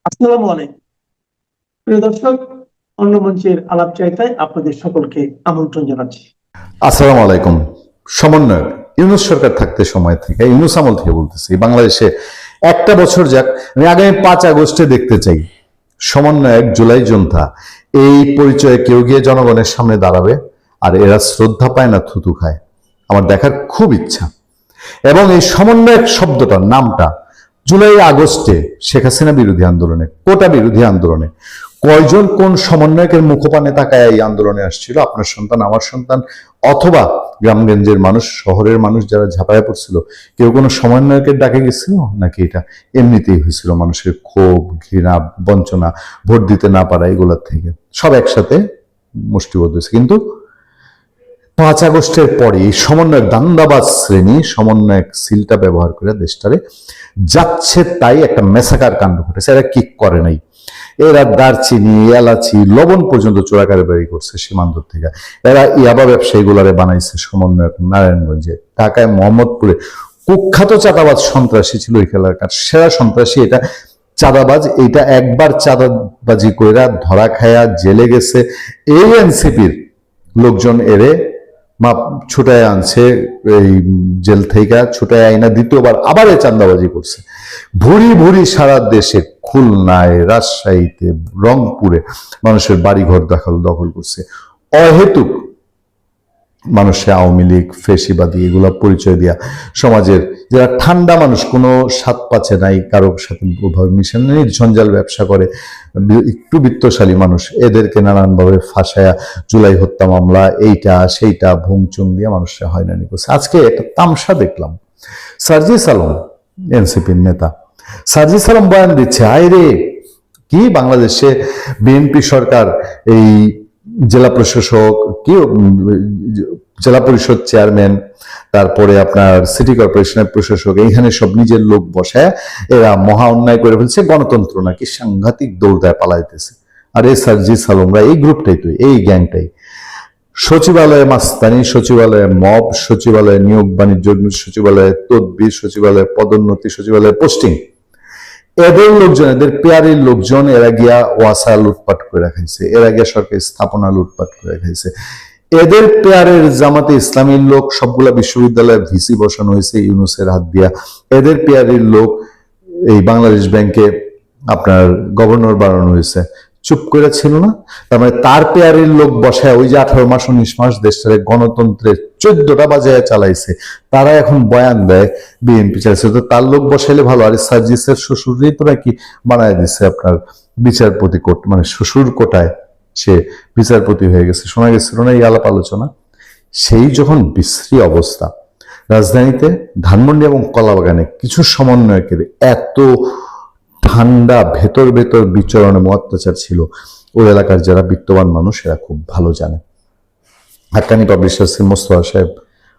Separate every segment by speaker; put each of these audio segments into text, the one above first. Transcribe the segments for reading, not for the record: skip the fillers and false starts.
Speaker 1: আসসালামু আলাইকুম প্রিয় দর্শক, অন্য মঞ্চের আলাপ চাইতায় আপনাদের সকলকে আমন্ত্রণ জানাচ্ছি।
Speaker 2: আসসালামু আলাইকুম। সমন্বয়ক ইউনূস সরকার থাকতে সময় থেকে, ইউনূস আমল থেকে বলতেছি, বাংলাদেশে একটা বছর যাক, আমি আগামী 5 আগস্টে দেখতে চাই সমন্বয়ক জুলাই জোনথা এই পরিচয়ে কেউ গিয়ে জনগণের সামনে দাঁড়াবে আর এরা শ্রদ্ধা পায় না থুতু খায়। আমার দেখার খুব ইচ্ছা। এবং এই সমন্বয়ক শব্দটার নামটা জুলাই আগস্টে শেখ হাসিনা বিরোধী আন্দোলনে, কোটা বিরোধী আন্দোলনে কয়জন কোন সমন্বয়কের মুখপানে তাকায় এই আন্দোলনে আসছিল? আপনার সন্তান, আমার সন্তান, অথবা গ্রামগঞ্জের মানুষ, শহরের মানুষ যারা ঝাঁপায় পড়ছিল, কেউ কোনো সমন্বয়কের ডাকে গেছিল নাকি এটা এমনিতেই হয়েছিল? মানুষের ক্ষোভ, ঘৃণা, বঞ্চনা, ভোট দিতে না পারা, এগুলোর থেকে সব একসাথে মুষ্টিবদ্ধ হয়েছে। কিন্তু 5 আগস্টের পরে এই সমন্বয়ক দান্দাবাজ শ্রেণী সমন্বয়ক সিলটা ব্যবহার করে দেশটারে যাচ্ছে তাই একটা মেসাকার কাণ্ড ঘটেছে। এরা কি করে নাই? এরা দারচিনি, এলাচি, লবণ পর্যন্ত চোরাকারবারি করছে সীমান্ত থেকে। এরা ইয়াবা ব্যবসায়ীগুলারে বানাইছে সমন্বয়ক নারায়ণগঞ্জে, ঢাকায় মোহাম্মদপুরে কুখ্যাত চাঁদাবাজ সন্ত্রাসী ছিল এই এলাকার সেরা সন্ত্রাসী। এটা চাঁদাবাজ, এইটা একবার চাঁদাবাজি কইরা ধরা খায়া জেলে গেছে। এই এনসিপির লোকজন এরে ছুটায় আনছে, এই জেল থেকে ছুটায় আইনা দ্বিতীয়বার আবার এ চাঁদাবাজি করছে। ভুরি ভুরি সারা দেশে, খুলনায়, রাজশাহীতে, রংপুরে মানুষের বাড়িঘর দখল করছে। অহেতুক মানুষের আওয়ামী লীগ, ফেসিবাদী এগুলা পরিচয় দিয়া সমাজের যারা ঠান্ডা মানুষ, কোনো স্বাদ পাচ্ছে নাই, কারোর সাথে ওভাবে মিশন নেই, ঝঞ্ঝাল ব্যবসা করে, একটু বিত্তশালী মানুষ, এদেরকে নানানভাবে ফাঁসায়া জুলাই হত্যা মামলা, এইটা সেইটা ভুংচুং দিয়ে মানুষরা হয়রানি করছে। আজকে একটা তামসা দেখলাম। সার্জিস আলম, এনসিপির নেতা সার্জিস আলম বয়ান দিচ্ছে, আইরে কি বাংলাদেশে বিএনপি সরকার এই জেলা প্রশাসক, কি জেলা পরিষদ চেয়ারম্যান, তারপরে আপনার সিটি কর্পোরেশনের প্রশাসক, এইখানে সব নিজের লোক বসায় এরা মহা অন্যায় করে ফেলছে, গণতন্ত্র নাকি সাংঘাতিক দৌড়দায় পালাইতেছে। আর এই সার্জিস আলমরা এই গ্রুপটাই, তো এই গ্যাংটাই সচিবালয়ে মাস্তানি, সচিবালয়ে মব, সচিবালয়ে নিয়োগ বাণিজ্য, সচিবালয়ে তদবির, সচিবালয়ে পদোন্নতি, সচিবালয়ে পোস্টিং, এদের লোকজন, এদের পেয়ারের লোকজন, এরা গিয়া ওয়াসা লুটপাট করে খাইছে, এরা গিয়া সরকারি স্থাপনা লুটপাট করে খাইছে। এদের পেয়ারের জামাতে ইসলামীর লোক সবগুলা বিশ্ববিদ্যালয়ে ভিসি বসানো হয়েছে ইউনূসের হাত দিয়া। এদের পেয়ারের লোক এই বাংলাদেশ ব্যাংকে আপনার গভর্নর বানানো হয়েছে, চুপ করে ছিল না? তার মানে তার পেয়ারের লোক বসায় ওই যে 18 মাস 19 মাস দেশটারে গণতন্ত্রের 14টা বাজায় চালাইছে, তারা এখন বয়ান দেয় বিএনপি চাইছে, তো তার লোক বসাইলে ভালো। আর সার্জিসের শ্বশুরই তো নাকি বানায় দিচ্ছে আপনার বিচারপতি কোর্ট, মানে শ্বশুর কোটায় সে বিচারপতি হয়ে গেছে, শোনা গেছিল না এই আলাপ আলোচনা। সেই যখন বিশ্রী অবস্থা, রাজধানীতে ধানমন্ডি এবং কলাবাগানে কিছু সমন্বয়কের এত ঠান্ডা ভেতর ভেতর বিচরণ এবং অত্যাচার ছিল, ওই এলাকার যারা বিত্তবান মানুষ এরা খুব ভালো জানে। হাক্কানি পাবলিশার্সের মোস্তফা সাহেব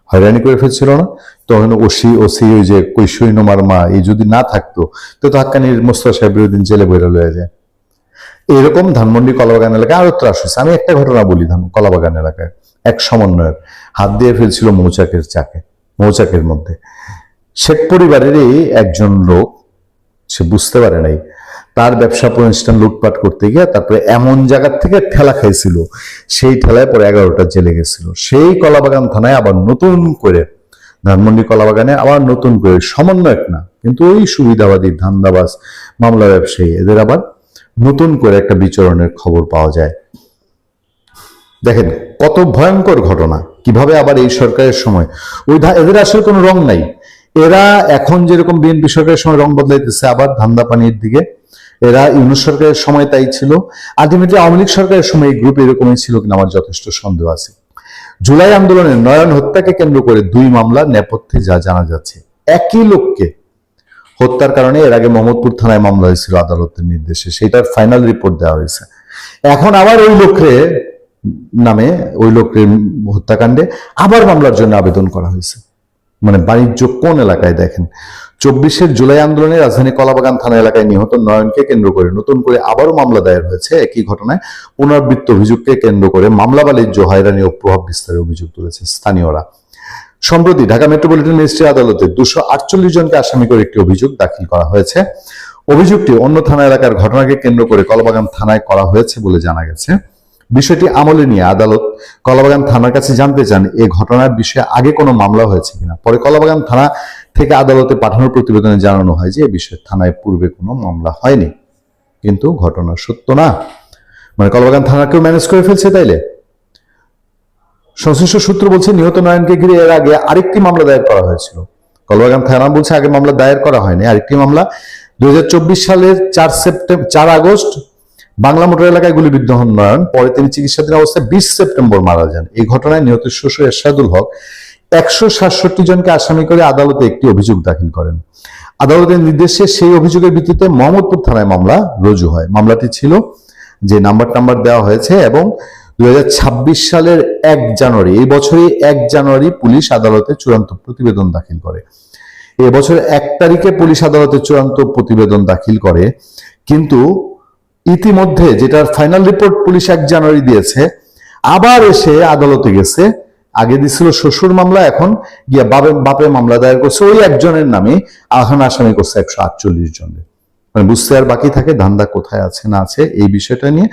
Speaker 2: হয়রানি করে ফেলছিল না? তখন ওসি ওই যে কৈশোরীনমার মা, এই যদি না থাকতো তো হাক্কানির মোস্তফা সাহেব বিরোধী জেলে বইরা লয়ে যায়। এরকম ধানমন্ডি কলাবাগান এলাকায় আরো ত্রাস হয়েছে। আমি একটা ঘটনা বলি, কলাবাগান এলাকায় এক সমন্বয়ের হাত দিয়ে ফেলছিল মৌচাকের মধ্যে। শেখ পরিবারেরই একজন লোক, সে বুঝতে পারে নাই, তার ব্যবসা প্রতিষ্ঠান লুটপাট করতে গিয়ে তারপরে এমন জায়গার থেকে ঠেলা খাইছিল, সেই ঠেলায় পরে 11টা জেলে গেছিল। সেই কলাবাগান থানায় আবার নতুন করে, ধানমন্ডি কলাবাগানে আবার নতুন করে সমন্বয়ক না কিন্তু ওই সুবিধাবাদী ধান্দাবাজ মামলা ব্যবসায়ী, এদের আবার নতুন করে একটা বিচরণের খবর পাওয়া যায়। দেখেন কত ভয়ঙ্কর ঘটনা, কিভাবে আবার এই সরকারের সময় এদের আসলে কোনো রং নাই। এরা এখন যেরকম বিএনপি সরকারের সময় রং বদলাইতেছে আবার ধান্দা পানির দিকে, এরা ইউনূস সরকারের সময় তাই ছিল। আলটিমেটলি আওয়ামী লীগ সরকারের সময় এই গ্রুপ এরকমই ছিল কিনা আমার যথেষ্ট সন্দেহ আছে। জুলাই আন্দোলনের নয়ন হত্যাকে কেন্দ্র করে 2 মামলার নেপথ্যে যা জানা যাচ্ছে, একই লোককে হত্যার কারণে এর আগে মোহাম্মদপুর থানায় মামলা হয়েছিল আদালতের নির্দেশে, সেটার ফাইনাল রিপোর্ট দেওয়া হয়েছে। এখন আবার ওই লোকের নামে, ওই লোকের হত্যাকাণ্ডে আবার মামলার জন্য আবেদন করা হয়েছে। মানে বাণিজ্য কোন এলাকায় দেখেন। 24-এর জুলাই আন্দোলনে রাজধানী কলাবাগান থানা এলাকায় নিহত নয়নকে কেন্দ্র করে নতুন করে আবারও মামলা দায়ের হয়েছে। একই ঘটনায় পুনরাবৃত্ত অভিযোগকে কেন্দ্র করে মামলা বাণিজ্য, হয়রানি ও প্রভাব বিস্তারের অভিযোগ তুলেছে স্থানীয়রা। সম্প্রতি ঢাকা মেট্রোপলিটন ম্যাজিস্ট্রেট আদালতে 248 জনকে আসামি করে একটি অভিযোগ দাখিল করা হয়েছে। অভিযোগটি অন্য থানা এলাকার ঘটনাকে কেন্দ্র করে কলাবাগান থানায় করা হয়েছে বলে জানা গেছে। বিষয়টি আমলে নিয়ে আদালত কলাবাগান থানার কাছে জানতে চান এ ঘটনার বিষয়ে আগে কোনো মামলা হয়েছে কিনা। পরে কলাবাগান থানা থেকে আদালতে পাঠানোর প্রতিবেদনে জানানো হয় যে এ বিষয়ে থানায় পূর্বে কোনো মামলা হয়নি। কিন্তু ঘটনা সত্য না, মানে কলাবাগান থানাকেও ম্যানেজ করে ফেলছে তাইলে। সংশ্লিষ্ট সূত্র বলছে নিহত নয়নকে ঘিরে এর আগে আরেকটি মামলা দায়ের করা হয়েছিল। কলাবাগান থানা বলছে আগে মামলা দায়ের করা হয়নি। আরেকটি মামলা 2024 সালের 4 আগস্ট বাংলা মোটর এলাকায় গুলিবিদ্ধ হন নয়ন। পরে তিনি চিকিৎসাধীন অবস্থায় 20 সেপ্টেম্বর মারা যান। এই ঘটনায় নিহত শ্বশুর এরশাদুল হক 167 জনকে আসামি করে আদালতে একটি অভিযোগ দাখিল করেন। আদালতের নির্দেশে সেই অভিযোগের ভিত্তিতে মোহাম্মদপুর থানায় মামলা রুজু হয়। মামলাটি ছিল যে নাম্বার দেওয়া হয়েছে এবং 2026 সালের 1 জানুয়ারি, এই বছরই 1 জানুয়ারি পুলিশ আদালতে চূড়ান্ত প্রতিবেদন দাখিল করে। এবছর 1 তারিখে পুলিশ আদালতে চূড়ান্ত প্রতিবেদন দাখিল করে, কিন্তু ইতিমধ্যে যেটার ফাইনাল রিপোর্ট পুলিশ 1 জানুয়ারি দিয়েছে, আবার এসে আদালতে গেছে। আগে দিছিল শ্বশুর মামলা, এখন গিয়া বাপে মামলা দায়ের করছে ওই একজনের নামে, এখন আসামি করছে 148 জনের। মানে বুঝতে আর বাকি থাকে ধান্দা কোথায় আছে না আছে। এই বিষয়টা নিয়ে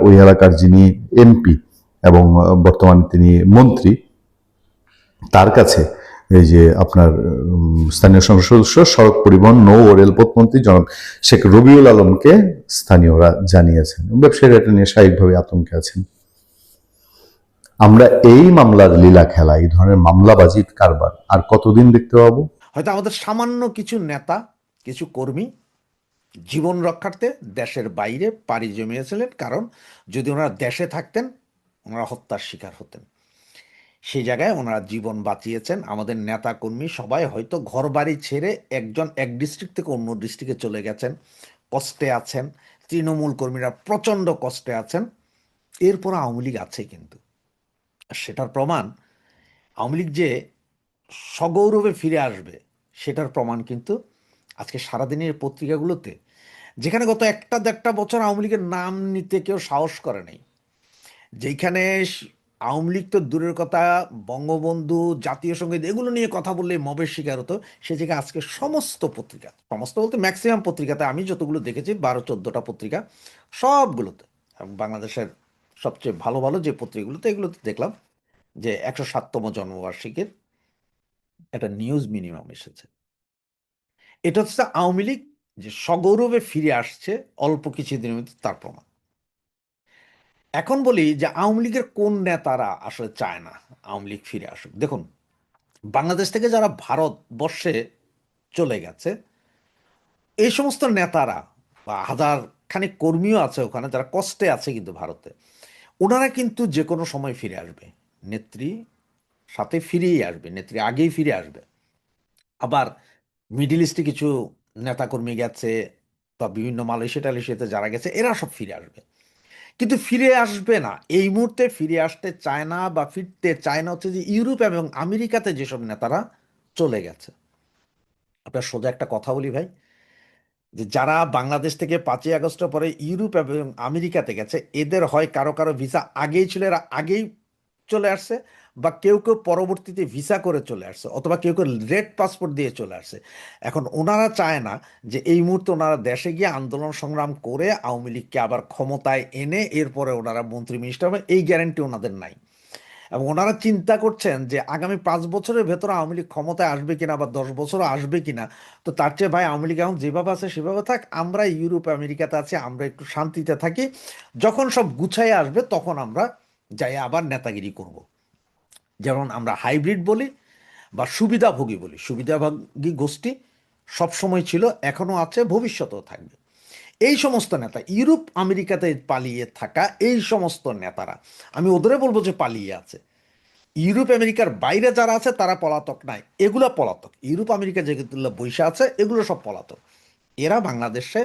Speaker 2: ওই এলাকার যিনি এমপি এবং বর্তমানে তিনি মন্ত্রী, তার কাছে এই যে আপনার স্থানীয় সংসদ সদস্য, সড়ক পরিবহন, নৌ ও রেলপথ মন্ত্রী জনাব শেখ রবিউল আলমকে স্থানীয়রা জানিয়েছেন। ব্যবসায়ীরা এটা নিয়ে স্বাভাবিকভাবে আতঙ্কে আছেন। আমরা এই মামলার লীলা খেলা, এই ধরনের মামলাবাজির কারবার আর কতদিন দেখতে পাবো?
Speaker 3: হয়তো আমাদের সামান্য কিছু নেতা, কিছু কর্মী জীবন রক্ষার্থে দেশের বাইরে পাড়ি জমিয়েছিলেন, কারণ যদি ওনারা দেশে থাকতেন ওনারা হত্যার শিকার হতেন। সেই জায়গায় ওনারা জীবন বাঁচিয়েছেন। আমাদের নেতা কর্মী সবাই হয়তো ঘর বাড়ি ছেড়ে একজন এক ডিস্ট্রিক্ট থেকে অন্য ডিস্ট্রিক্টে চলে গেছেন, কষ্টে আছেন। তৃণমূল কর্মীরা প্রচণ্ড কষ্টে আছেন। এরপর আওয়ামী লীগ আছে, কিন্তু সেটার প্রমাণ আওয়ামী লীগ যে সগৌরবে ফিরে আসবে সেটার প্রমাণ কিন্তু আজকে সারাদিনের পত্রিকাগুলোতে, যেখানে গত 1-1.5 বছর আওয়ামী লীগের নাম নিতে কেউ সাহস করে নাই, যেখানে আওয়ামী লীগ তো দূরের কথা, বঙ্গবন্ধু, জাতীয় সঙ্গীত এগুলো নিয়ে কথা বললে মবের শিকার হতো, সে জায়গায় আজকে সমস্ত পত্রিকা, সমস্ত বলতে ম্যাক্সিমাম পত্রিকাতে, আমি যতগুলো দেখেছি 12-14টা পত্রিকা, সবগুলোতে, বাংলাদেশের সবচেয়ে ভালো ভালো যে পত্রিকাগুলোতে, এগুলোতে দেখলাম যে 107তম জন্মবার্ষিকীর একটা নিউজ মিনিমাম এসেছে। এটা হচ্ছে আওয়ামী লীগ যে সগৌরবে ফিরে আসছে অল্প কিছুদিনের মধ্যে, তার প্রমাণ। এখন বলি যে আওয়ামী লীগের কোন নেতারা আসলে চায় না আওয়ামী লীগ ফিরে আসুক। দেখুন, বাংলাদেশ থেকে যারা ভারতবর্ষে চলে গেছে, এই সমস্ত নেতারা বা হাজার খানিক কর্মীও আছে ওখানে যারা কষ্টে আছে কিন্তু ভারতে, ওনারা কিন্তু যে কোনো সময় ফিরে আসবে। নেত্রী সাথে ফিরেই আসবে, নেত্রী আগেই ফিরে আসবে। আবার মিডিল ইস্টে কিছু নেতাকর্মী গেছে বা বিভিন্ন মালয়েশিয়াতে যারা গেছে, এরা সব ফিরে আসবে, কিন্তু ফিরে আসবে না, এই মুহূর্তে ফিরে আসতে চায় না বা ফিরতে চায় না হচ্ছে যে ইউরোপ এবং আমেরিকাতে যেসব নেতারা চলে গেছে। আপনার সোজা একটা কথা বলি ভাই, যে যারা বাংলাদেশ থেকে 5ই আগস্টের পরে ইউরোপ এবং আমেরিকাতে গেছে, এদের হয় কারো কারো ভিসা আগেই ছিল, এরা আগেই চলে আসছে, বা কেউ কেউ পরবর্তীতে ভিসা করে চলে আসছে, অথবা কেউ কেউ রেড পাসপোর্ট দিয়ে চলে আসছে। এখন ওনারা চায় না যে এই মুহূর্তে ওনারা দেশে গিয়ে আন্দোলন সংগ্রাম করে আওয়ামী লীগকে আবার ক্ষমতায় এনে এরপরে ওনারা মন্ত্রী মিনিস্টার হবে, এই গ্যারান্টি ওনাদের নাই। এবং ওনারা চিন্তা করছেন যে আগামী 5 বছরের ভেতরে আওয়ামী লীগ ক্ষমতায় আসবে কিনা বা 10 বছরও আসবে কিনা, তো তার চেয়ে ভাই আওয়ামী লীগ এখন যেভাবে আছে সেভাবে থাক, আমরা ইউরোপ আমেরিকাতে আছি, আমরা একটু শান্তিতে থাকি, যখন সব গুছাইয়ে আসবে তখন আমরা যাই আবার নেতাগিরি করব। যেমন আমরা হাইব্রিড বলি বা সুবিধাভোগী বলি, সুবিধাভোগী গোষ্ঠী সবসময় ছিল, এখনো আছে, ভবিষ্যতেও থাকবে। এই সমস্ত নেতা ইউরোপ আমেরিকাতে পালিয়ে থাকা এই সমস্ত নেতারা, আমি ওদেরও বলবো যে পালিয়ে আছে। ইউরোপ আমেরিকার বাইরে যারা আছে তারা পলাতক নাই, এগুলো পলাতক। ইউরোপ আমেরিকা যেগুলো বৈশা আছে এগুলো সব পলাতক। এরা বাংলাদেশে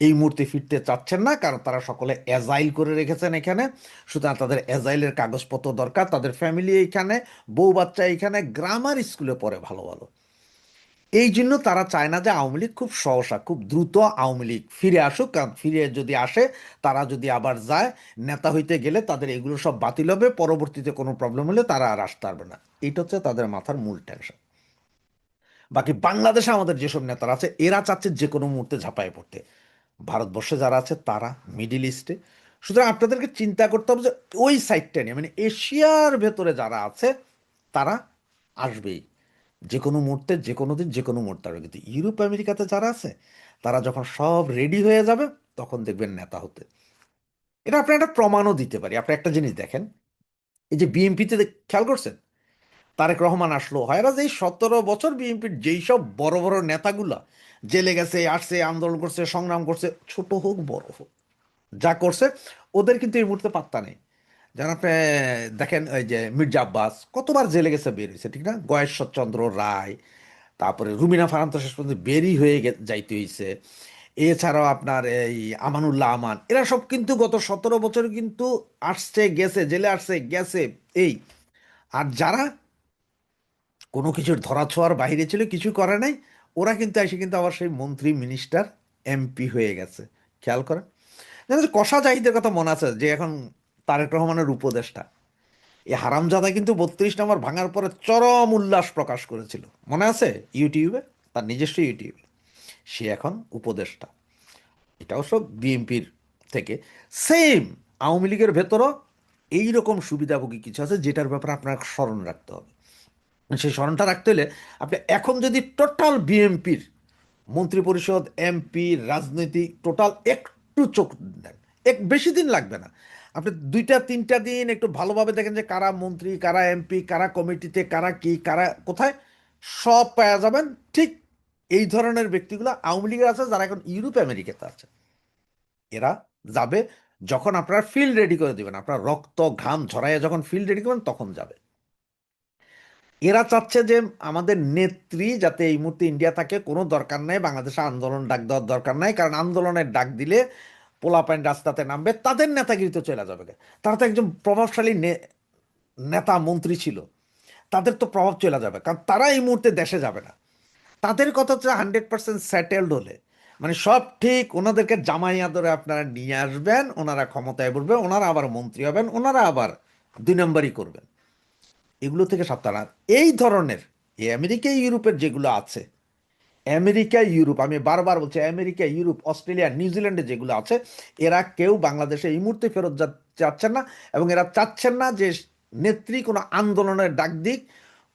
Speaker 3: এই মুহূর্তে ফিরতে চাচ্ছেন না, কারণ তারা সকলে অ্যাজাইল করে রেখেছেন এখানে। সুতরাং তাদের অ্যাজাইলের কাগজপত্র দরকার, তাদের ফ্যামিলি এইখানে, বউ বাচ্চা এইখানে, গ্রামার স্কুলে পড়ে ভালো ভালো। এই জন্য তারা চায় না যে আওয়ামী লীগ খুব সহসা, খুব দ্রুত আওয়ামী লীগ ফিরে আসুক, কারণ ফিরে যদি আসে, তারা যদি আবার যায় নেতা হইতে গেলে তাদের এগুলো সব বাতিল হবে, পরবর্তীতে কোনো প্রবলেম হলে তারা আর আসতে পারবে না। এইটা হচ্ছে তাদের মাথার মূল টেনশন। বাকি বাংলাদেশে আমাদের যেসব নেতারা আছে এরা চাচ্ছে যে কোনো মুহূর্তে ঝাঁপায় পড়তে, ভারতবর্ষে যারা আছে তারা, মিডিল ইস্টে। সুতরাং আপনাদেরকে চিন্তা করতে হবে যে ওই সাইডটা নিয়ে, মানে এশিয়ার ভেতরে যারা আছে তারা আসবেই যে কোনো মুহূর্তে, যে কোনো দিন, যে কোনো মুহূর্তে আসবে। কিন্তু ইউরোপ আমেরিকাতে যারা আছে তারা যখন সব রেডি হয়ে যাবে তখন দেখবেন নেতা হতে। এটা আপনি একটা প্রমাণও দিতে পারি। আপনি একটা জিনিস দেখেন, এই যে বিএনপিতে খেয়াল করছেন, তারেক রহমান আসলো, হয় না যে এই 17 বছর বিএনপির যেই সব বড় বড় নেতাগুলা জেলে গেছে, আসছে, আন্দোলন করছে, সংগ্রাম করছে, ছোট হোক বড় হোক, যা করছে, ওদের কিন্তু এই মুহূর্তে পাত্তা নেই। যেন আপনি দেখেন ওই যে মির্জা আব্বাস কতবার জেলে গেছে, বের হয়েছে, ঠিক না? গয়েশ্বরচন্দ্র রায়, তারপরে রুমিনা ফারান্ত শেষ পর্যন্ত বেরই হয়ে যাইতে হয়েছে। এছাড়াও আপনার এই আমানুল্লাহ আমান, এরা সব কিন্তু গত 17 বছর কিন্তু আসছে গেছে, জেলে আসছে গেছে। এই আর যারা কোনো কিছুর ধরাছোঁয়ার বাইরে ছিল, কিছু করে নাই, ওরা কিন্তু এসে কিন্তু আবার সেই মন্ত্রী, মিনিস্টার, এমপি হয়ে গেছে। খেয়াল করেন, জানেন যে কষা জাহিদের কথা মনে আছে, যে এখন তারেক রহমানের উপদেষ্টা, এই হারামজাদা কিন্তু 32 নম্বর ভাঙার পরে চরম উল্লাস প্রকাশ করেছিল, মনে আছে? ইউটিউবে, তার নিজস্ব ইউটিউবে। সে এখন উপদেষ্টা, এটাও সব বিএনপির থেকে। সেম আওয়ামী লীগের ভেতরও এইরকম সুবিধাভোগী কিছু আছে যেটার ব্যাপারে আপনার স্মরণ রাখতে হবে। সেই স্মরণটা রাখতে হলে আপনি এখন যদি টোটাল বিএনপির মন্ত্রিপরিষদ, এমপি, রাজনীতি টোটাল একটু চোখ দেন, বেশি দিন লাগবে না, আপনি 2-3টা দিন একটু ভালোভাবে দেখেন যে কারা মন্ত্রী, কারা এমপি, কারা কমিটিতে, কারা কি, কারা কোথায়, সব পাওয়া যাবেন। ঠিক এই ধরনের ব্যক্তিগুলো আওয়ামী লীগের আছে, যারা এখন ইউরোপ আমেরিকাতে আছে। এরা যাবে যখন আপনারা ফিল্ড রেডি করে দিবেন, আপনার রক্ত ঘাম ঝরাইয়া যখন ফিল্ড রেডি করবেন তখন যাবে। এরা চাচ্ছে যে আমাদের নেত্রী যাতে এই মুহূর্তে ইন্ডিয়া থাকে, কোনো দরকার নাই বাংলাদেশে আন্দোলন ডাক দেওয়ার দরকার নাই, কারণ আন্দোলনের ডাক দিলে পোলাপাইন রাস্তাতে নামবে, তাদের নেতাগিরি তো চলে যাবে। তারা তো একজন প্রভাবশালী নেতা মন্ত্রী ছিল, তাদের তো প্রভাব চলে যাবে, কারণ তারা এই মুহূর্তে দেশে যাবে না। তাদের কথা হচ্ছে 100% সেটেলড হলে, মানে সব ঠিক, ওনাদেরকে জামাই আদরে আপনারা নিয়ে আসবেন, ওনারা ক্ষমতায় বলবে, ওনারা আবার মন্ত্রী হবেন, ওনারা আবার 2 নম্বরই করবেন। এগুলো থেকে সাবধান। আর এই ধরনের এই আমেরিকা ইউরোপের যেগুলো আছে, আমেরিকা ইউরোপ, আমি বারবার বলছি, আমেরিকা ইউরোপ, অস্ট্রেলিয়া, নিউজিল্যান্ডে যেগুলো আছে, এরা কেউ বাংলাদেশে এই মুহূর্তে ফেরত যাচ্ছেন না, এবং এরা চাচ্ছেন না যে নেত্রী কোনো আন্দোলনের ডাক দিক,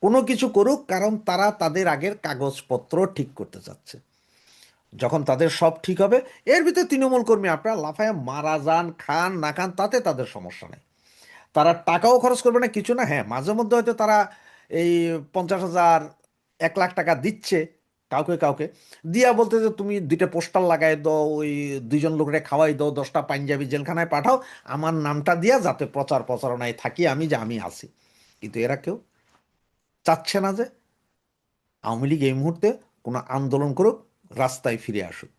Speaker 3: কোনো কিছু করুক, কারণ তারা তাদের আগের কাগজপত্র ঠিক করতে চাচ্ছে। যখন তাদের সব ঠিক হবে, এর ভিতরে তৃণমূল কর্মী আপনারা লাফায় মারা যান, খান না খান, তাতে তাদের সমস্যা নেই। তারা টাকাও খরচ করবে না, কিছু না। হ্যাঁ, মাঝে মধ্যে হয়তো তারা এই 50,000, 1 লাখ টাকা দিচ্ছে কাউকে কাউকে, দিয়া বলতে যে তুমি 2টা পোস্টার লাগাই দাও, ওই 2জন লোকরে খাওয়াই দাও, 10টা পাঞ্জাবি জেলখানায় পাঠাও, আমার নামটা দিয়া, যাতে প্রচার প্রচারণায় থাকি আমি, যে আমি আছি। কিন্তু এরা কেউ চাচ্ছে না যে আওয়ামী লীগ এই মুহূর্তে কোনো আন্দোলন করুক, রাস্তায় ফিরে আসুক।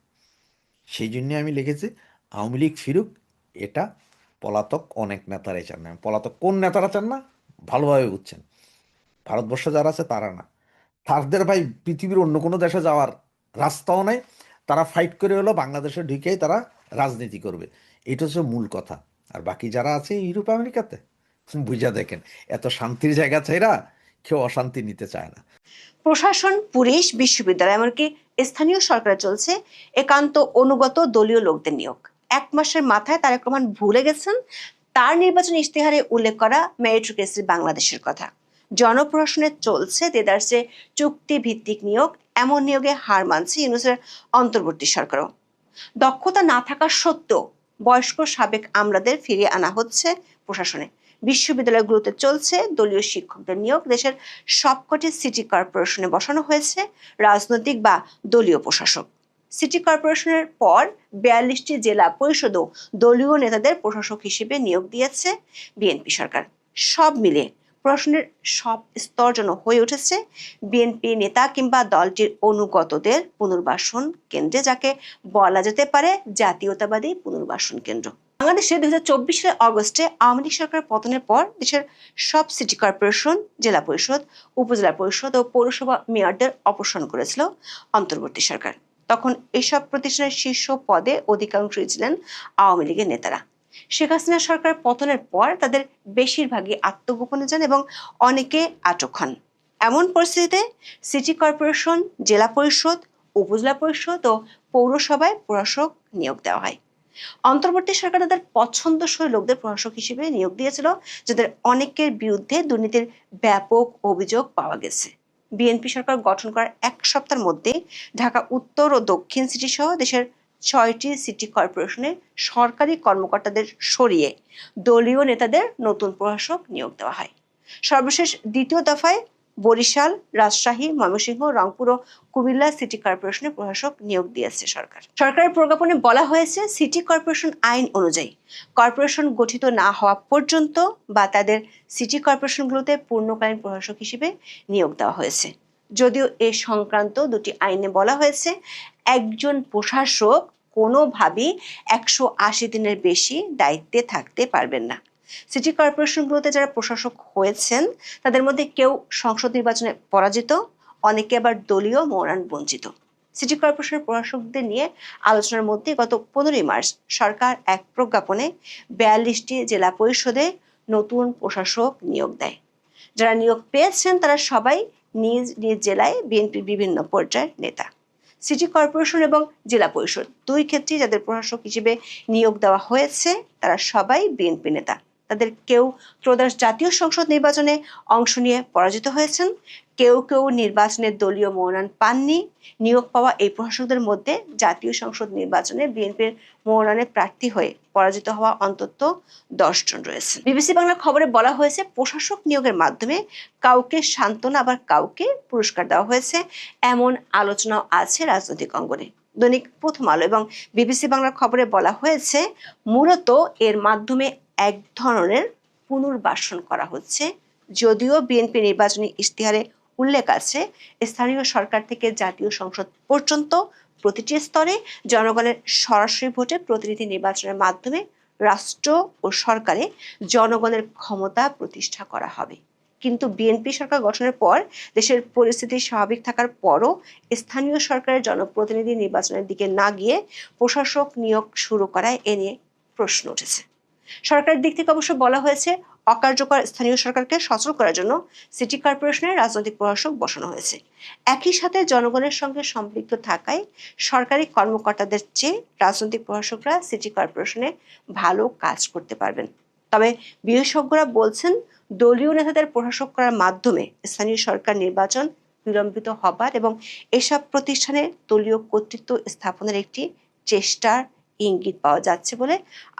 Speaker 3: সেই জন্য আমি লিখেছি আওয়ামী লীগ ফিরুক, এটা পলাতক অনেক নেতারাই চান না। পলাতক কোন নেতারা চান না ভালোভাবে বুঝছেন, ভারতবর্ষে যারা আছে তারা না, তাদের ভাই পৃথিবীর অন্য কোনো দেশে যাওয়ার রাস্তাও নাই। তারা ফাইট করে হলো বাংলাদেশে ঢুকেই তারা রাজনীতি করবে, এটা হচ্ছে মূল কথা। আর বাকি যারা আছে ইউরোপ আমেরিকাতে, বুঝা দেখেন, এত শান্তির জায়গা ছাইরা কেউ অশান্তি নিতে চায় না।
Speaker 4: প্রশাসন, পুলিশ, বিশ্ববিদ্যালয়, এমনকি স্থানীয় সরকারে চলছে একান্ত অনুগত দলীয় লোকদের নিয়োগ। 1 মাসের মাথায় তারেক রহমান ভুলে গেছেন তার নির্বাচনী ইশতেহারে উল্লেখ করা মেরিটোক্রেসি বাংলাদেশের কথা। জনপ্রশাসনে চলছে দেদারসে চুক্তি ভিত্তিক নিয়োগ। এমন নিয়োগে হার মানছে ইউনূসের অন্তর্বর্তী সরকারও। দক্ষতা না থাকা সত্ত্বেও বয়স্ক সাবেক আমলাদের ফিরিয়ে আনা হচ্ছে প্রশাসনে। বিশ্ববিদ্যালয়গুলোতে চলছে দলীয় শিক্ষকদের নিয়োগ। দেশের সবকটি সিটি কর্পোরেশনে বসানো হয়েছে রাজনৈতিক বা দলীয় প্রশাসক। সিটি কর্পোরেশনের পর 42টি জেলা পরিষদও দলীয় নেতাদের প্রশাসক হিসেবে নিয়োগ দিয়েছে বিএনপি সরকার। সব মিলিয়ে প্রশাসনের সব স্তর যেন হয়ে উঠেছে বিএনপি নেতা কিংবা দলটির অনুগতদের পুনর্বাসন কেন্দ্রে, যাকে বলা যেতে পারে জাতীয়তাবাদী পুনর্বাসন কেন্দ্র। বাংলাদেশে 2024 সালের অগস্টে আওয়ামী লীগ সরকার পতনের পর দেশের সব সিটি কর্পোরেশন, জেলা পরিষদ, উপজেলা পরিষদ ও পৌরসভা মেয়রদের অপসারণ করেছিল অন্তর্বর্তী সরকার। তখন এসব প্রতিষ্ঠানের শীর্ষ পদে অধিকাংশই ছিলেন আওয়ামী লীগের নেতারা। শেখ হাসিনা সরকার পতনের পর তাদের বেশিরভাগই আত্মগোপনে যান এবং অনেকে আটক হন। এমন পরিস্থিতিতে সিটি কর্পোরেশন, জেলা পরিষদ, উপজেলা পরিষদ ও পৌরসভায় প্রশাসক নিয়োগ দেওয়া হয়। অন্তর্বর্তী সরকার তাদের পছন্দসই লোকদের প্রশাসক হিসেবে নিয়োগ দিয়েছিল, যাদের অনেকের বিরুদ্ধে দুর্নীতির ব্যাপক অভিযোগ পাওয়া গেছে। বিএনপি সরকার গঠন করার 1 সপ্তাহের মধ্যে ঢাকা উত্তর ও দক্ষিণ সিটি সহ দেশের 6টি সিটি কর্পোরেশনের সরকারি কর্মকর্তাদের সরিয়ে দলীয় নেতাদের নতুন প্রশাসক নিয়োগ দেওয়া হয়। সর্বশেষ দ্বিতীয় দফায় বরিশাল, রাজশাহী, ময়মনসিংহ, রংপুর ও কুমিল্লা সিটি কর্পোরেশনের প্রশাসক নিয়োগ দিয়েছে সরকার। সরকারের প্রজ্ঞাপনে বলা হয়েছে, সিটি কর্পোরেশন আইন অনুযায়ী কর্পোরেশন গঠিত না হওয়া পর্যন্ত বা তাদের সিটি কর্পোরেশনগুলোতে পূর্ণকালীন প্রশাসক হিসেবে নিয়োগ দেওয়া হয়েছে। যদিও এ সংক্রান্ত দুটি আইনে বলা হয়েছে, একজন প্রশাসক কোনোভাবেই 180 দিনের বেশি দায়িত্বে থাকতে পারবেন না। সিটি কর্পোরেশনগুলোতে যারা প্রশাসক হয়েছেন তাদের মধ্যে কেউ সংসদ নির্বাচনে পরাজিত, অনেকে আবার দলীয় মনোনয়ন বঞ্চিত। সিটি কর্পোরেশনের প্রশাসকদের নিয়ে আলোচনার মধ্যে গত 15 মার্চ সরকার এক প্রজ্ঞাপনে 42টি জেলা পরিষদে নতুন প্রশাসক নিয়োগ দেয়। যারা নিয়োগ পেয়েছেন তারা সবাই নিজ নিজ জেলায় বিএনপির বিভিন্ন পর্যায়ের নেতা। সিটি কর্পোরেশন এবং জেলা পরিষদ দুই ক্ষেত্রেই যাদের প্রশাসক হিসেবে নিয়োগ দেওয়া হয়েছে তারা সবাই বিএনপি নেতা। তাদের কেউ ত্রয়োদশ জাতীয় সংসদ নির্বাচনে অংশ নিয়ে পরাজিত হয়েছেন, কেউ কেউ নির্বাচনে দলীয় মনোনয়ন পাননি। নিয়োগ পাওয়া এই প্রশাসকদের মধ্যে জাতীয় সংসদ নির্বাচনে বিএনপির মনোনয়নে প্রার্থী হয়ে পরাজিত হওয়া অন্তত 10 জন রয়েছে। বিবিসি বাংলা খবরে বলা হয়েছে, প্রশাসক নিয়োগের মাধ্যমে কাউকে সান্ত্বনা আবার কাউকে পুরস্কার দেওয়া হয়েছে, এমন আলোচনাও আছে রাজনৈতিক অঙ্গনে। দৈনিক প্রথম আলো এবং বিবিসি বাংলার খবরে বলা হয়েছে, মূলত এর মাধ্যমে এক ধরনের পুনর্বাসন করা হচ্ছে। যদিও বিএনপি নির্বাচনী ইশতেহারে উল্লেখ আছে, স্থানীয় সরকার থেকে জাতীয় সংসদ পর্যন্ত প্রতিটি স্তরে জনগণের সরাসরি ভোটে প্রতিনিধি নির্বাচনের মাধ্যমে রাষ্ট্র ও সরকারে জনগণের ক্ষমতা প্রতিষ্ঠা করা হবে। কিন্তু বিএনপি সরকার গঠনের পর দেশের পরিস্থিতি স্বাভাবিক থাকার পরও স্থানীয় সরকারের জনপ্রতিনিধি নির্বাচনের দিকে না গিয়ে প্রশাসক নিয়োগ শুরু করায় এ নিয়ে প্রশ্ন উঠেছে। সরকারের দিক থেকে অবশ্য বলা হয়েছে, অকার্যকর স্থানীয় সরকারকে সচল করার জন্য সিটি কর্পোরেশনের রাজনৈতিক প্রশাসক বসানো হয়েছে। একই সাথে জনগণের সঙ্গে সম্পৃক্ত থাকায় সরকারি কর্মকর্তাদের চেয়ে রাজনৈতিক প্রশাসকরা সিটি কর্পোরেশনে ভালো কাজ করতে পারবেন। তবে বিশেষজ্ঞরা বলছেন, দলীয় নেতাদের প্রশাসক করার মাধ্যমে স্থানীয় সরকার নির্বাচন বিলম্বিত হবার এবং এসব প্রতিষ্ঠানে দলীয় কর্তৃত্ব স্থাপনের একটি চেষ্টার ইঙ্গিত পাওয়া যাচ্ছে বলে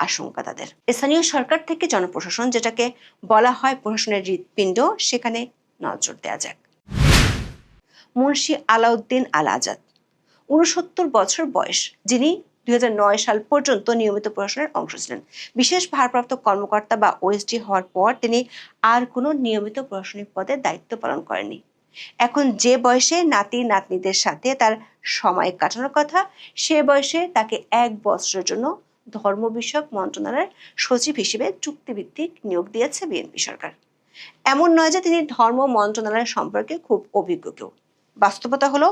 Speaker 4: আশঙ্কা তাদের। স্থানীয় সরকার থেকে জনপ্রশাসন, যেটাকে বলা হয় প্রশাসনের হৃৎপিণ্ড, সেখানে নজর দেওয়া যাক। মুন্সি আলাউদ্দিন আল আজাদ 69 বছর বয়স, যিনি 2009 সাল পর্যন্ত নিয়মিত প্রশাসনের অংশ ছিলেন। বিশেষ ভারপ্রাপ্ত কর্মকর্তা বা ওএসডি হওয়ার পর তিনি আর কোনো নিয়মিত প্রশাসনিক পদে দায়িত্ব পালন করেননি। এখন যে বয়সে নাতি নাতনিদের সাথে তার সময় কাটানোর কথা, সে বয়সে তাকে 1 বছরের জন্য ধর্ম বিষয়ক মন্ত্রণালয়ের সচিব হিসেবে চুক্তিভিত্তিক নিয়োগ দিয়েছে বিএনপি সরকার। এমন নয় যে তিনি ধর্ম মন্ত্রণালয় সম্পর্কে খুব অভিজ্ঞ কেউ। বাস্তবতা হলো,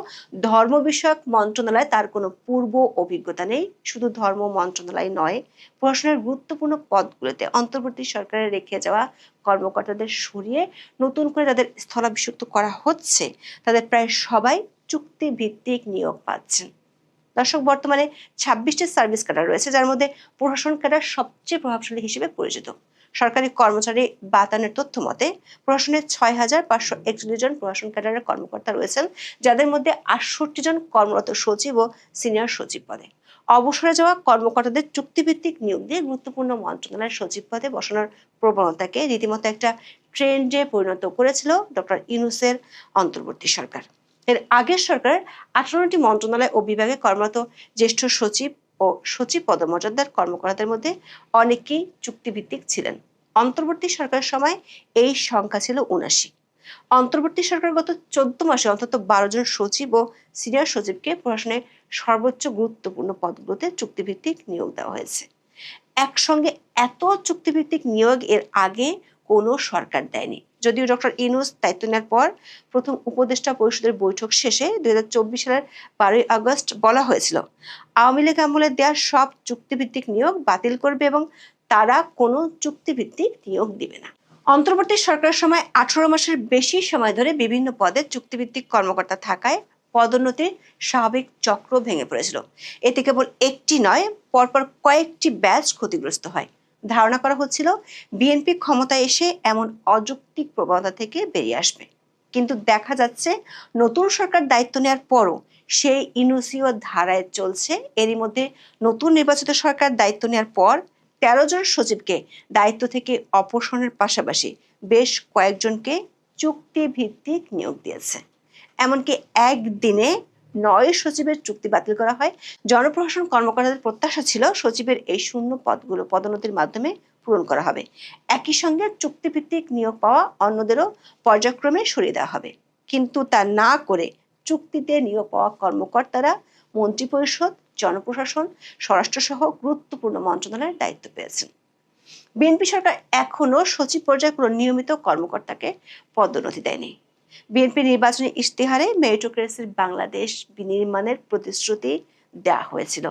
Speaker 4: ধর্ম বিষয়ক মন্ত্রণালয়ে তার কোনো পূর্ব অভিজ্ঞতা নেই। শুধু ধর্ম মন্ত্রণালয় নয়, প্রশাসনের গুরুত্বপূর্ণ পদগুলোতে অন্তর্বর্তী সরকারের রেখে যাওয়া কর্মকর্তাদের সরিয়ে নতুন করে তাদের স্থলাভিষিক্ত করা হচ্ছে, তাদের প্রায় সবাই চুক্তিভিত্তিক নিয়োগ পাচ্ছেন। দর্শক, বর্তমানে 26টি সার্ভিস ক্যাডার রয়েছে, যার মধ্যে প্রশাসন ক্যাডার সবচেয়ে প্রভাবশালী হিসেবে পরিচিত। সরকারি কর্মচারী বাতানের তথ্য মতে প্রশাসনের 6541 জন প্রশাসন ক্যাডারের কর্মকর্তা রয়েছেন, যাদের মধ্যে 68 জন কর্মরত সচিব ও সিনিয়র সচিব পদে। অবসরে যাওয়া কর্মকর্তাদের চুক্তিভিত্তিক নিয়োগ দিয়ে গুরুত্বপূর্ণ মন্ত্রণালয়ের সচিব পদে বসানোর প্রবণতাকে রীতিমতো একটা ট্রেন্ডে পরিণত করেছিল ডক্টর ইউনূসের অন্তর্বর্তী সরকার। এর আগের সরকার 58টি মন্ত্রণালয় ও বিভাগে কর্মরত জ্যেষ্ঠ সচিব ও সচিব পদমর্যাদার কর্মকর্তাদের মধ্যে অনেকেই চুক্তিভিত্তিক ছিলেন। অন্তর্বর্তী সরকারের সময় এই সংখ্যা ছিল 79। অন্তর্বর্তী সরকার গত 14 মাসে অন্তত 12 জন সচিব ও সিনিয়র সচিবকে প্রশাসনের সর্বোচ্চ গুরুত্বপূর্ণ পদগুলোতে চুক্তিভিত্তিক নিয়োগ দেওয়া হয়েছে। একসঙ্গে এত চুক্তিভিত্তিক নিয়োগ এর আগে কোনো সরকার দেয়নি। যদিও ডক্টর ইউনূস দায়িত্ব নেওয়ার পর প্রথম উপদেষ্টা পরিষদের বৈঠক শেষে 2024 সালের 12 আগস্ট বলা হয়েছিল, আওয়ামী লীগ আমলে দেওয়া সব চুক্তিভিত্তিক নিয়োগ বাতিল করবে এবং তারা কোনো চুক্তিভিত্তিক নিয়োগ দিবে না। অন্তর্বর্তী সরকারের সময় 18 মাসের বেশি সময় ধরে বিভিন্ন পদে চুক্তিভিত্তিক কর্মকর্তা থাকায় পদোন্নতির স্বাভাবিক চক্র ভেঙে পড়েছিল। এতে কেবল একটি নয়, পরপর কয়েকটি ব্যাচ ক্ষতিগ্রস্ত হয়। ধারণা করা হচ্ছিল বিএনপি ক্ষমতায় এসে এমন অযৌক্তিক প্রবণতা থেকে বেরিয়ে আসবে, কিন্তু দেখা যাচ্ছে নতুন সরকার দায়িত্ব নেওয়ার পরও সেই ইনুসীয় ধারায় চলছে। এরই মধ্যে নতুন নির্বাচিত সরকার দায়িত্ব নেওয়ার পর 13 জন সচিবকে দায়িত্ব থেকে অপসারণের পাশাপাশি বেশ কয়েকজনকে চুক্তিভিত্তিক নিয়োগ দিয়েছে। এমনকি একদিনে 9 সচিবের চুক্তি বাতিল করা হয়। জনপ্রশাসন কর্মকর্তাদের প্রত্যাশা ছিল সচিবের এই শূন্য পদগুলো পদোন্নতির মাধ্যমে পূরণ করা হবে। একই সঙ্গে চুক্তিভিত্তিক নিয়োগ পাওয়া অন্যদেরও পর্যায়ক্রমে সরিয়ে দেওয়া হবে, কিন্তু তা না করে চুক্তিতে নিয়োগ পাওয়া কর্মকর্তারা মন্ত্রিপরিষদ, জনপ্রশাসন, স্বরাষ্ট্রসহ গুরুত্বপূর্ণ মন্ত্রণালয়ের দায়িত্ব পেয়েছেন। বিএনপি সরকার এখনো সচিব পর্যায়ে কোনো নিয়মিত কর্মকর্তাকে পদোন্নতি দেয়নি। বিএনপি নির্বাচনী ইশতেহারে মেরিটোক্রেসির বাংলাদেশ বিনির্মাণের প্রতিশ্রুতি দেওয়া হয়েছিল,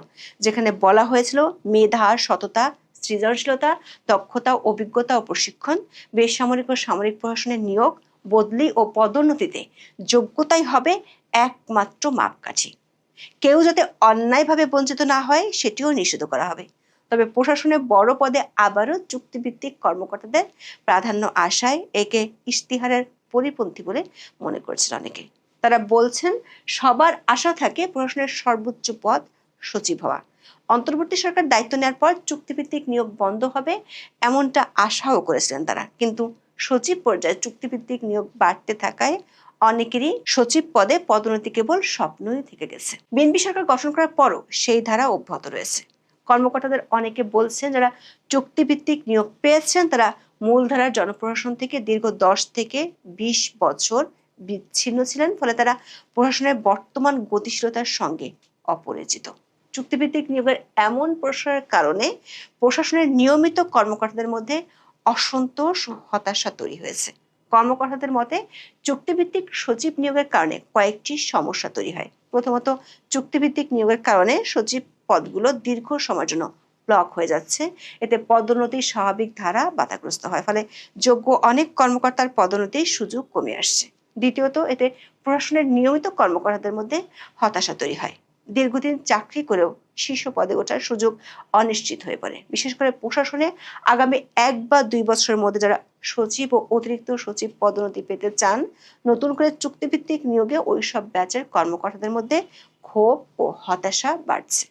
Speaker 4: যেখানে বলা হয়েছিল মেধা, সততা, সৃজনশীলতা, দক্ষতা, অভিজ্ঞতা ও প্রশিক্ষণ, বেসামরিক ও সামরিক প্রশাসনের নিয়োগ, বদলি ও পদোন্নতিতে যোগ্যতাই হবে একমাত্র মাপকাঠি। কেউ যাতে অন্যায়ভাবে বঞ্চিত না হয় সেটিও নিশ্চিত করা হবে। তবে প্রশাসনের বড় পদে আবারও চুক্তিভিত্তিক কর্মকর্তাদের প্রাধান্য আসায় একে ইশতেহারের পরিপন্থী বলে মনে করছেন অনেকে। তারা বলছেন সবার আশা থাকে প্রশাসনের সর্বোচ্চ পদ সচিব হওয়া। অন্তর্বর্তী সরকার দায়িত্ব নেওয়ার পর চুক্তিভিত্তিক নিয়োগ বন্ধ হবে এমনটা আশাও করেছিলেন তারা, কিন্তু সচিব পর্যায়ে চুক্তিভিত্তিক নিয়োগ বাড়তে থাকায় অনেকেরই সচিব পদে পদোন্নতি কেবল স্বপ্নই থেকে গেছে। বিএনপি সরকার গঠন করার পরও সেই ধারা অব্যাহত রয়েছে। কর্মকর্তাদের অনেকে বলছেন যারা চুক্তিভিত্তিক নিয়োগ পেয়েছেন তারা মূলধারার জনপ্রশাসন থেকে দীর্ঘ 10 থেকে 20 বছর বিচ্ছিন্ন ছিলেন, ফলে তারা প্রশাসনের বর্তমান গতিশীলতার সঙ্গে অপরিচিত। চুক্তিভিত্তিক নিয়োগের এমন প্রসারের কারণে প্রশাসনের নিয়মিত কর্মকর্তাদের মধ্যে অসন্তোষ ও হতাশা তৈরি হয়েছে। কর্মকর্তাদের মতে চুক্তিভিত্তিক সচিব নিয়োগের কারণে কয়েকটি সমস্যা তৈরি হয়। প্রথমত, চুক্তিভিত্তিক নিয়োগের কারণে সচিব পদগুলো দীর্ঘ সময়ের জন্য ব্লক হয়ে যাচ্ছে। এতে পদোন্নতির স্বাভাবিক ধারা বাধাগ্রস্ত হয়, ফলে যোগ্য অনেক কর্মকর্তার পদোন্নতির সুযোগ কমে আসছে। দ্বিতীয়ত, এতে প্রশাসনের নিয়মিত কর্মকর্তাদের মধ্যে হতাশা তৈরি হয়। দীর্ঘদিন চাকরি করেও শীর্ষ পদে ওঠার সুযোগ অনিশ্চিত হয়ে পড়ে। বিশেষ করে প্রশাসনে আগামী 1 বা 2 বছরের মধ্যে যারা সচিব ও অতিরিক্ত সচিব পদোন্নতি পেতে চান, নতুন করে চুক্তিভিত্তিক নিয়োগে ওইসব ব্যাচের কর্মকর্তাদের মধ্যে ক্ষোভ ও হতাশা বাড়ছে।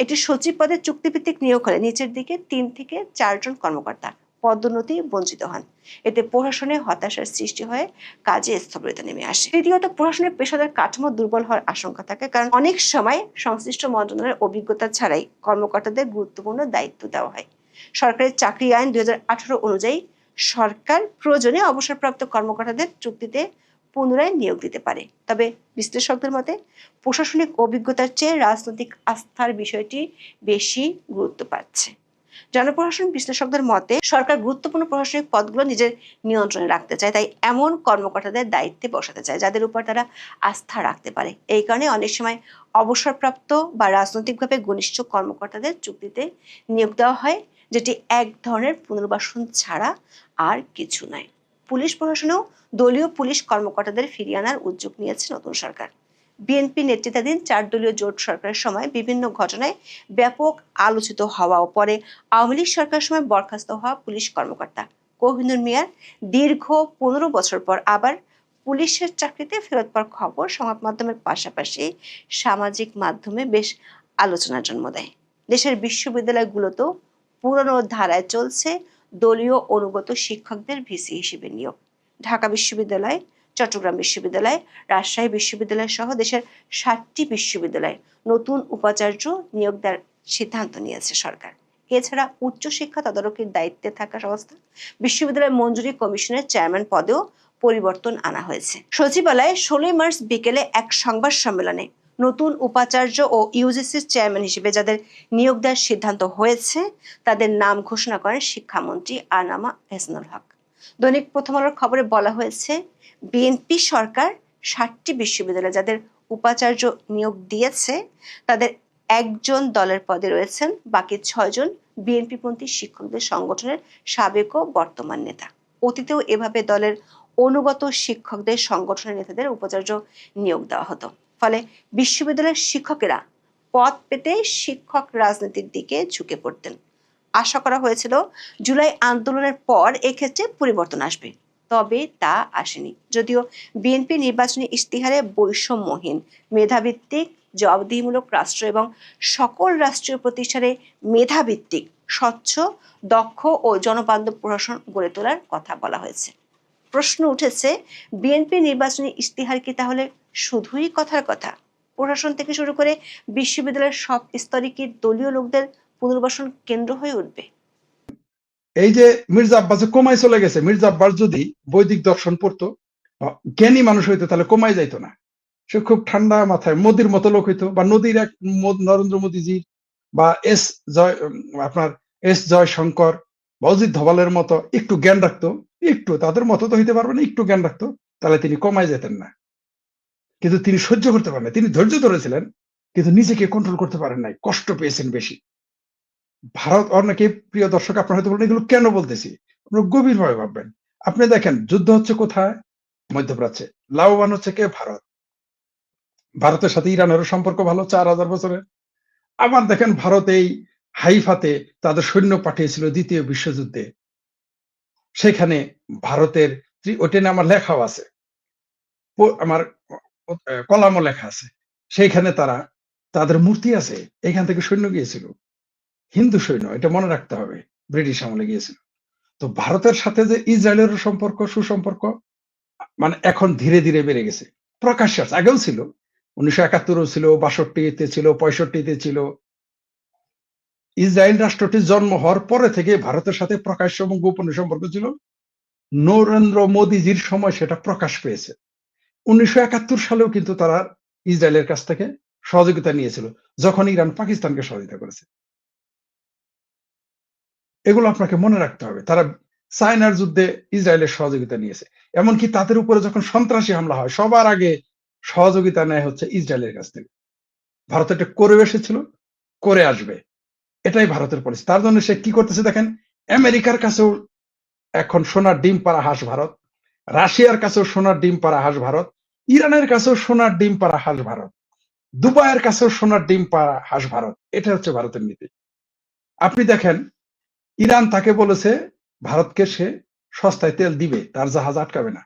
Speaker 4: এটি সচিব পদে চুক্তিভিত্তিক নিয়োগ হলে নিচের দিকে 3 থেকে 4 জন কর্মকর্তা পদোন্নতি বঞ্চিত হন। এতে প্রশাসনে হতাশার সৃষ্টি হয়ে কাজে স্থবিরতা নেমে আসে। তৃতীয়ত, প্রশাসনের পেশাদার কাঠামো দুর্বল হওয়ার আশঙ্কা থাকে, কারণ অনেক সময় সংশ্লিষ্ট মন্ত্রণালয়ের অভিজ্ঞতা ছাড়াই কর্মকর্তাদের গুরুত্বপূর্ণ দায়িত্ব দেওয়া হয়। সরকারি চাকরি আইন 2018 অনুযায়ী সরকার প্রয়োজনে অবসরপ্রাপ্ত কর্মকর্তাদের চুক্তিতে পুনরায় নিয়োগ দিতে পারে। তবে বিশ্লেষকদের মতে প্রশাসনিক অভিজ্ঞতার চেয়ে রাজনৈতিক আস্থার বিষয়টি বেশি গুরুত্ব পাচ্ছে। জনপ্রশাসন বিশ্লেষকদের মতে সরকার গুরুত্বপূর্ণ প্রশাসনিক পদগুলো নিজের নিয়ন্ত্রণে রাখতে চায়, তাই এমন কর্মকর্তাদের দায়িত্বে বসাতে চায় যাদের উপর তারা আস্থা রাখতে পারে। এই কারণে অনেক সময় অবসরপ্রাপ্ত বা রাজনৈতিকভাবে ঘনিষ্ঠ কর্মকর্তাদের চুক্তিতে নিয়োগ দেওয়া হয়, যেটি এক ধরনের পুনর্বাসন ছাড়া আর কিছু নয়। পুলিশ প্রশাসনেও দলীয় পুলিশ কর্মকর্তাদের ফিরিয়ে আনার উদ্যোগ নিয়েছে নতুন সরকার। বিএনপি নেতৃত্বাধীন 4 দলীয় জোট সরকারের সময় বিভিন্ন ঘটনায় ব্যাপক আলোচিত হওয়া ও পরে আওয়ামী লীগ সরকারের সময় বরখাস্ত হওয়া পুলিশ কর্মকর্তা কোহিনুর মিয়ার দীর্ঘ 15 বছর পর আবার পুলিশের চাকরিতে ফেরত পাওয়ার খবর সংবাদ মাধ্যমের পাশাপাশি সামাজিক মাধ্যমে বেশ আলোচনার জন্ম দেয়। দেশের বিশ্ববিদ্যালয়গুলোতেও পুরনো ধারায় চলছে দলীয় অনুগত শিক্ষকদের ভিসি হিসেবে নিয়োগ। ঢাকা বিশ্ববিদ্যালয়, চট্টগ্রাম বিশ্ববিদ্যালয়, রাজশাহী বিশ্ববিদ্যালয় সহ দেশের 7টি বিশ্ববিদ্যালয়ে নতুন উপাচার্য নিয়োগ দেওয়ার সিদ্ধান্ত নিয়েছে সরকার। এছাড়া উচ্চশিক্ষা তদারকির দায়িত্বে থাকা সংস্থা বিশ্ববিদ্যালয় মঞ্জুরি কমিশনের চেয়ারম্যান পদেও পরিবর্তন আনা হয়েছে। সচিবালয়ে 16 মার্চ বিকেলে এক সংবাদ সম্মেলনে নতুন উপাচার্য ও ইউজিসির চেয়ারম্যান হিসেবে যাদের নিয়োগ দেওয়ার সিদ্ধান্ত হয়েছে তাদের নাম ঘোষণা করেন শিক্ষামন্ত্রী আনামা এহসানুল হক। দৈনিক প্রথম আলোর খবরে বলা হয়েছে, বিএনপি সরকার 7টি বিশ্ববিদ্যালয়ে যাদের উপাচার্য নিয়োগ দিয়েছে তাদের একজন দলের পদে রয়েছেন, বাকি 6 জন বিএনপিপন্থী শিক্ষকদের সংগঠনের সাবেক ও বর্তমান নেতা। অতীতেও এভাবে দলের অনুগত শিক্ষকদের সংগঠনের নেতাদের উপাচার্য নিয়োগ দেওয়া হতো। ফলে বিশ্ববিদ্যালয়ের শিক্ষকেরা পদ পেতে শিক্ষক রাজনীতির দিকে ঝুঁকে পড়তেন। আশা করা হয়েছিল জুলাই আন্দোলনের পর এক্ষেত্রে পরিবর্তন আসবে, তবে তা আসেনি। যদিও বিএনপি নির্বাচনী ইশতেহারে বৈষম্যহীন, মেধাভিত্তিক, জবাবদিহিমূলক রাষ্ট্র এবং সকল রাষ্ট্রীয় প্রতিষ্ঠানে মেধাভিত্তিক, স্বচ্ছ, দক্ষ ও জনবান্ধব প্রশাসন গড়ে তোলার কথা বলা হয়েছে। প্রশ্ন উঠেছে, বিএনপি নির্বাচনী ইশতেহার কি তাহলে শুধুই কথার কথা? প্রশাসন থেকে শুরু করে বিশ্ববিদ্যালয়ের সব স্তরে কি দলীয় লোকদের পুনর্বাসন কেন্দ্র হয়ে উঠবে?
Speaker 5: এই যে মির্জা আব্বাস কমায় চলে গেছে, মির্জা আব্বাস যদি বৈদিক দর্শন পড়তো, জ্ঞানী মানুষ হইতো, তাহলে কমায় যাইতো না। সে খুব ঠান্ডা মাথায় মোদির মতো লোক হইতো, বা নদীর এক নরেন্দ্র মোদীজির, বা আপনার এস জয়শঙ্কর বা অজিত ধওয়ালের মতো একটু জ্ঞান রাখতো, একটু তাদের মতো তো হইতে পারবে না, একটু জ্ঞান রাখতো, তাহলে তিনি কমায় যেতেন না। কিন্তু তিনি সহ্য করতে পারেন না, তিনি ধৈর্য ধরেছিলেন, কিন্তু নিজেকে কন্ট্রোল করতে পারেন নাই, কষ্ট পেয়েছেন বেশি। ভারত, অনেকে প্রিয় দর্শক আপনারা হয়তো বলেন এগুলো কেন বলতেছি, আপনারা গভীরভাবে ভাববেন। আপনি দেখেন যুদ্ধ হচ্ছে কোথায়? মধ্যপ্রাচ্যে। লাভবান হচ্ছে কে? ভারত। ভারতের সাথে ইরানেরও সম্পর্ক ভালো 4000 বছরের। আবার দেখেন ভারত এই হাইফাতে তাদের সৈন্য পাঠিয়েছিল দ্বিতীয় বিশ্বযুদ্ধে। সেখানে ভারতের ওটা নিয়ে আমার লেখাও আছে, আমার কলামও লেখা আছে। সেইখানে তাদের মূর্তি আছে, এখান থেকে সৈন্য গিয়েছিল, হিন্দু সৈন্য, এটা মনে রাখতে হবে, ব্রিটিশ আমলে গিয়েছিল। তো ভারতের সাথে যে ইসরায়েলের সম্পর্ক, সুসম্পর্ক, মানে এখন ধীরে ধীরে বেড়ে গেছে, প্রকাশ্যে আছে, আগেও ছিল, 1971 ছিল, 62-তে ছিল, 65-তে ছিল। ইসরায়েল রাষ্ট্রটির জন্ম হওয়ার পরে থেকে ভারতের সাথে প্রকাশ্য এবং গোপনে সম্পর্ক ছিল। নরেন্দ্র মোদীজির সময় সেটা প্রকাশ পেয়েছে। 1971 সালেও কিন্তু তারা ইসরায়েলের কাছ থেকে সহযোগিতা নিয়েছিল, যখন ইরান পাকিস্তানকে সহযোগিতা করেছে। এগুলো আপনাকে মনে রাখতে হবে। তারা চায়নার যুদ্ধে ইসরায়েলের সহযোগিতা নিয়েছে, এমনকি তাদের উপরে যখন সন্ত্রাসী হামলা হয় সবার আগে সহযোগিতা নেয় হচ্ছে ইসরায়েলের কাছ থেকে। ভারত এটা করে এসেছিল, করে আসবে, এটাই ভারতের পলিসি। তার জন্য সে কি করতেছে দেখেন, আমেরিকার কাছেও এখন সোনার ডিম পাড়া হাঁস ভারত, রাশিয়ার কাছেও সোনার ডিম পাড়া হাঁস ভারত, ইরানের কাছেও সোনার ডিম পাড়া হাঁস ভারত, দুবাইয়ের কাছেও সোনার ডিম পাড়া হাঁস ভারত। এটা হচ্ছে ভারতের নীতি। আপনি দেখেন, ইরান তাকে বলেছে ভারতকে সে সস্তায় তেল দিবে, তার জাহাজ আটকাবে না।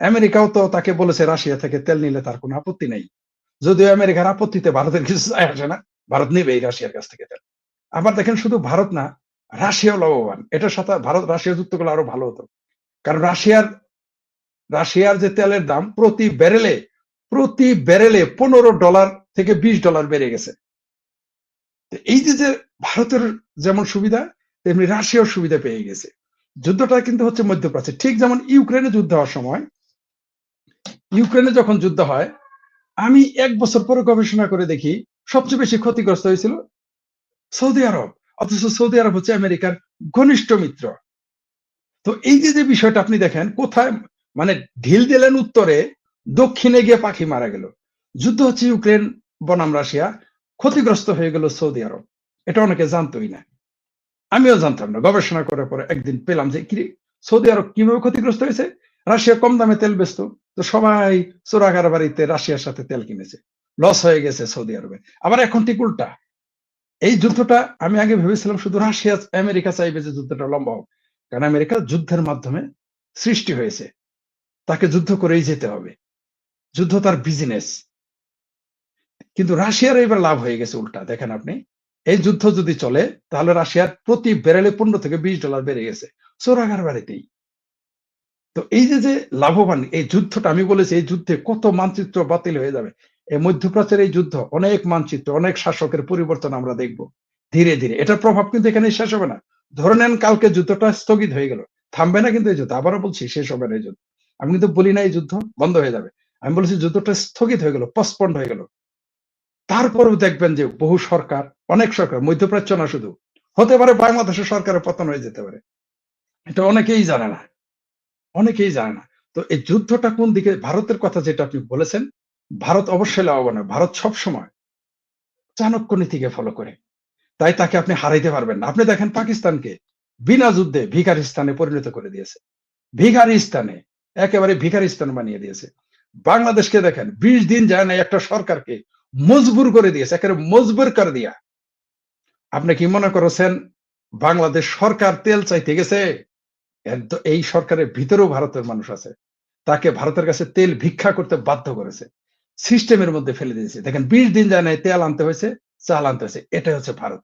Speaker 5: আমেরিকাও তো তাকে বলেছে রাশিয়া থেকে তেল নিলে তার কোনো আপত্তি নেই, যদিও আমেরিকার আপত্তিতে ভারতের কিছু যায় আসে না, ভারত নেবে এই রাশিয়ার কাছ থেকে তেল। আবার দেখেন শুধু ভারত না, রাশিয়াও লাভবান। এটার সাথে ভারত রাশিয়া যুক্ত করলে আরো ভালো হতো, কারণ রাশিয়ার যে তেলের দাম প্রতি ব্যারেলে $15 থেকে $20 বেড়ে গেছে। এই যে ভারতের যেমন সুবিধা, তেমনি রাশিয়ার সুবিধা পেয়ে গেছে। যুদ্ধটা কিন্তু হচ্ছে মধ্যপ্রাচ্যে, ঠিক যেমন ইউক্রেনে যুদ্ধ হওয়ার সময়, ইউক্রেনে যখন যুদ্ধ হয়, আমি 1 বছর পরে গবেষণা করে দেখি সবচেয়ে বেশি ক্ষতিগ্রস্ত হয়েছিল সৌদি আরব, অথচ সৌদি আরব হচ্ছে আমেরিকার ঘনিষ্ঠ মিত্র। তো এই যে বিষয়টা আপনি দেখেন, কোথায় মানে ঢিল দিলেন উত্তরে, দক্ষিণে গিয়ে পাখি মারা গেল। যুদ্ধ হচ্ছে ইউক্রেন বনাম রাশিয়া, ক্ষতিগ্রস্ত হয়ে গেল সৌদি আরব। এটা অনেকে জানতোই না, আমিও জানতাম না। গবেষণা করার পরে একদিন পেলাম যে কি সৌদি আরব কিভাবে ক্ষতিগ্রস্ত হয়েছে। রাশিয়া কম দামে তেল বেচতো, তো সবাই চোরাকার বাড়িতে রাশিয়ার সাথে তেল কিনেছে, লস হয়ে গেছে সৌদি আরবে। আবার এখন ঠিক উল্টা। এই যুদ্ধটা আমি আগে ভেবেছিলাম শুধু রাশিয়া আমেরিকা চাইবে যে যুদ্ধটা লম্বা হোক, কারণ আমেরিকা যুদ্ধের মাধ্যমে সৃষ্টি হয়েছে, তাকে যুদ্ধ করেই যেতে হবে, যুদ্ধ তার বিজনেস। কিন্তু রাশিয়ার এবার লাভ হয়ে গেছে উল্টা। দেখেন আপনি, এই যুদ্ধ যদি চলে তাহলে রাশিয়ার প্রতি ব্যারেলে $15 থেকে $20 বেড়ে গেছে চোরাকার বাড়িতেই। তো এই যে লাভবান এই যুদ্ধটা, আমি বলেছি এই যুদ্ধে কত মানচিত্র বাতিল হয়ে যাবে। এই মধ্যপ্রাচ্যের এই যুদ্ধ অনেক মানচিত্র, অনেক শাসকের পরিবর্তন আমরা দেখব ধীরে ধীরে। এটার প্রভাব কিন্তু এখানে শেষ হবে না। ধরে নেন কালকে যুদ্ধটা স্থগিত হয়ে গেল, থামবে না কিন্তু এই যুদ্ধ। আবারও বলছি, শেষ হবে না এই যুদ্ধ। আমি কিন্তু বলি না এই যুদ্ধ বন্ধ হয়ে যাবে, আমি বলেছি যুদ্ধটা স্থগিত হয়ে গেল, পোস্টপন্ড হয়ে গেল। তারপরেও দেখবেন যে বহু সরকার, অনেক সরকার, মধ্যপ্রাচ্য না শুধু, হতে পারে বাংলাদেশের সরকারের পতন হয়ে যেতে পারে, এটা অনেকেই জানে না, অনেকেই জানে না। তো এই যুদ্ধটা কোন দিকে, ভারতের কথা যেটা আপনি বলেছেন, ভারত অবশ্যই লাভবান। ভারত সবসময় চাণক্য নীতিকে ফলো করে, তাই তাকে আপনি হারাইতে পারবেন না। আপনি দেখেন পাকিস্তানকে বিনা যুদ্ধে ভিখারিস্তানে পরিণত করে দিয়েছে। ভিখারিস্তানে, একেবারে ভিখারিস্তান বানিয়ে দিয়েছে। বাংলাদেশকে দেখেন 20 দিন যায় না একটা সরকারকে মজবুর করে দিয়েছে, একেবারে মজবুর করে দিয়া। আপনি কি মনে করেছেন বাংলাদেশ সরকার তেল চাইতে গেছে? এই সরকারের ভিতরেও ভারতের মানুষ আছে, তাকে ভারতের কাছে তেল ভিক্ষা করতে বাধ্য করেছে, সিস্টেমের মধ্যে ফেলে দিয়েছে। দেখেন 20 দিন যায় না তেল আনতে হয়েছে, চাল আনতে হয়েছে। এটাই হচ্ছে ভারত।